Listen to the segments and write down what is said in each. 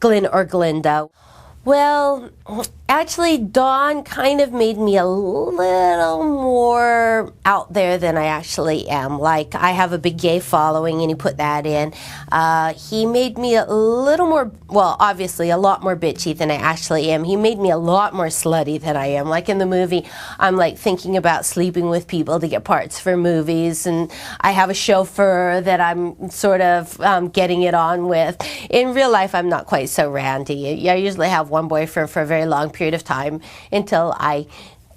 Glenn or Glinda. Well, actually, Dawn kind of made me a little more out there than I actually am. Like, I have a big gay following, and he put that in. He made me a little more, well, obviously, a lot more bitchy than I actually am. He made me a lot more slutty than I am. Like, in the movie, I'm, like, thinking about sleeping with people to get parts for movies, and I have a chauffeur that I'm sort of getting it on with. In real life, I'm not quite so randy. I usually have one boyfriend for a very long period of time until I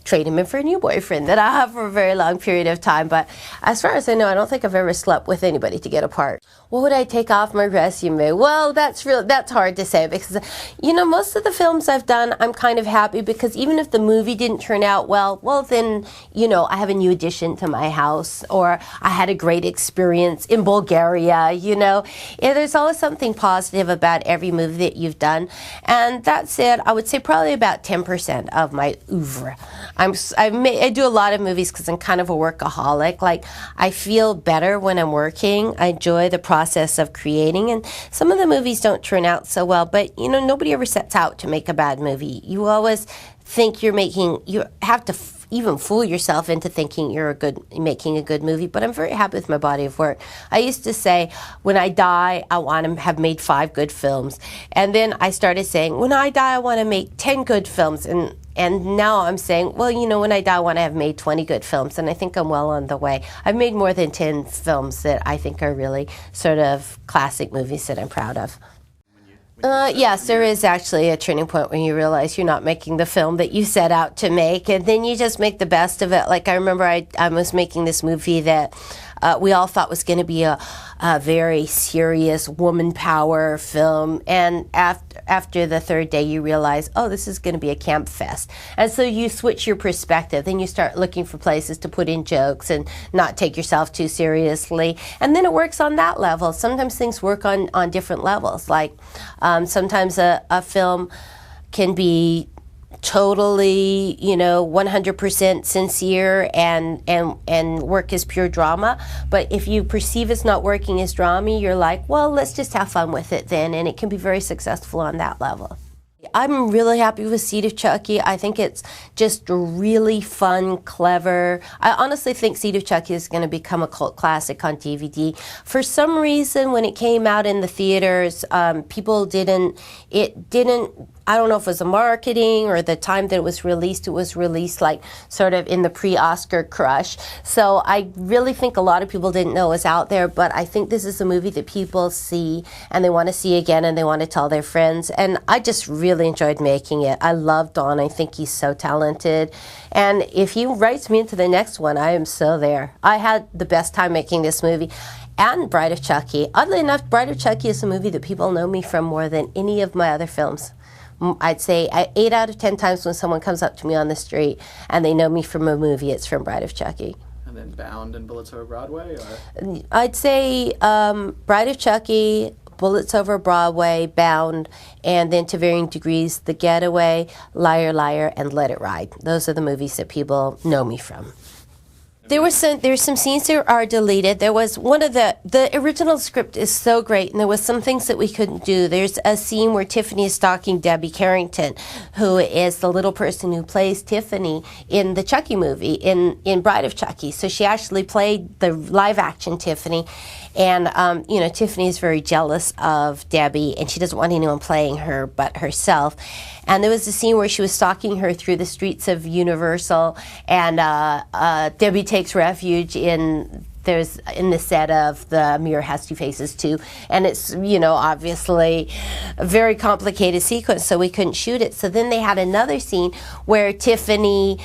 trade him in for a new boyfriend that I have for a very long period of time. But as far as I know, I don't think I've ever slept with anybody to get apart. What would I take off my resume? Well, that's hard to say, because, you know, most of the films I've done, I'm kind of happy, because even if the movie didn't turn out well, then, you know, I have a new addition to my house, or I had a great experience in Bulgaria, you know. Yeah, there's always something positive about every movie that you've done. And that said, I would say probably about 10% of my oeuvre. I do a lot of movies because I'm kind of a workaholic. Like, I feel better when I'm working. I enjoy the process of creating, and some of the movies don't turn out so well, but, you know, nobody ever sets out to make a bad movie. You always think you have to even fool yourself into thinking you're making a good movie. But I'm very happy with my body of work. I used to say, when I die, I want to have made 5 good films. And then I started saying, when I die, I want to make 10 good films. And now I'm saying, well, you know, when I die, I want to have made 20 good films. And I think I'm well on the way. I've made more than 10 films that I think are really sort of classic movies that I'm proud of. Yes, there is actually a turning point when you realize you're not making the film that you set out to make, and then you just make the best of it. Like, I remember I was making this movie that we all thought was going to be a very serious woman power film, and after the third day you realize, oh, this is going to be a camp fest. And so you switch your perspective. Then you start looking for places to put in jokes and not take yourself too seriously. And then it works on that level. Sometimes things work on different levels. Like, sometimes a film can be totally, you know, 100% sincere and work as pure drama. But if you perceive it's not working as drama, you're like, well, let's just have fun with it then. And it can be very successful on that level. I'm really happy with Seed of Chucky. I think it's just really fun, clever. I honestly think Seed of Chucky is going to become a cult classic on DVD. For some reason, when it came out in the theaters, people didn't, I don't know if it was the marketing or the time that it was released like sort of in the pre-Oscar crush. So I really think a lot of people didn't know it was out there, but I think this is a movie that people see and they want to see again and they want to tell their friends. And I just really enjoyed making it. I love Don. I think he's so talented. And if he writes me into the next one, I am so there. I had the best time making this movie. And Bride of Chucky. Oddly enough, Bride of Chucky is a movie that people know me from more than any of my other films. I'd say 8 out of 10 times when someone comes up to me on the street and they know me from a movie, it's from Bride of Chucky. And then Bound and Bullets Over Broadway? Or? I'd say Bride of Chucky, Bullets Over Broadway, Bound, and then to varying degrees, The Getaway, Liar Liar, and Let It Ride. Those are the movies that people know me from. There's some scenes that are deleted. There was one of the original script is so great, and there was some things that we couldn't do. There's a scene where Tiffany is stalking Debbie Carrington, who is the little person who plays Tiffany in the Chucky movie, in Bride of Chucky. So she actually played the live action Tiffany. And, you know, Tiffany is very jealous of Debbie, and she doesn't want anyone playing her but herself. And there was a scene where she was stalking her through the streets of Universal, and Debbie takes refuge in the set of The Mirror Has Two Faces too. And it's, you know, obviously a very complicated sequence, so we couldn't shoot it. So then they had another scene where Tiffany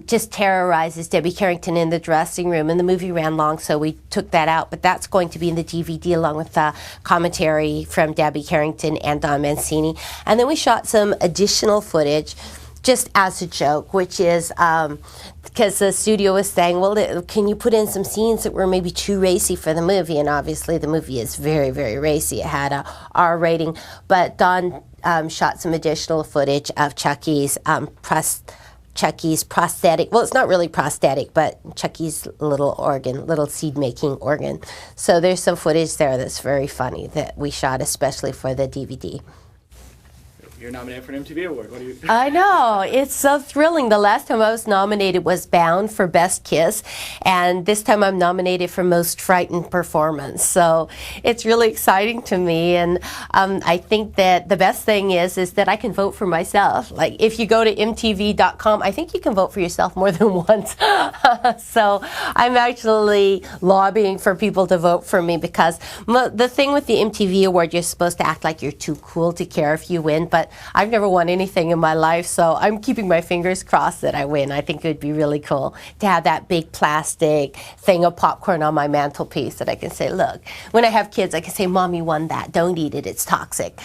just terrorizes Debbie Carrington in the dressing room, and the movie ran long, so we took that out. But that's going to be in the DVD along with the commentary from Debbie Carrington and Don Mancini. And then we shot some additional footage just as a joke, which is because the studio was saying, well, can you put in some scenes that were maybe too racy for the movie? And obviously the movie is very, very racy. It had a R rating. But Don shot some additional footage of Chucky's prosthetic, well, it's not really prosthetic, but Chucky's little seed-making organ. So there's some footage there that's very funny that we shot especially for the DVD. you're nominated for an MTV award. What do you? I know. It's so thrilling. The last time I was nominated was Bound for Best Kiss, and this time I'm nominated for Most Frightened Performance. So it's really exciting to me, and I think that the best thing is that I can vote for myself. Like, if you go to mtv.com, I think you can vote for yourself more than once. So I'm actually lobbying for people to vote for me, because the thing with the MTV award, you're supposed to act like you're too cool to care if you win, but I've never won anything in my life, so I'm keeping my fingers crossed that I win. I think it would be really cool to have that big plastic thing of popcorn on my mantelpiece that I can say, look, when I have kids, I can say, Mommy won that. Don't eat it. It's toxic.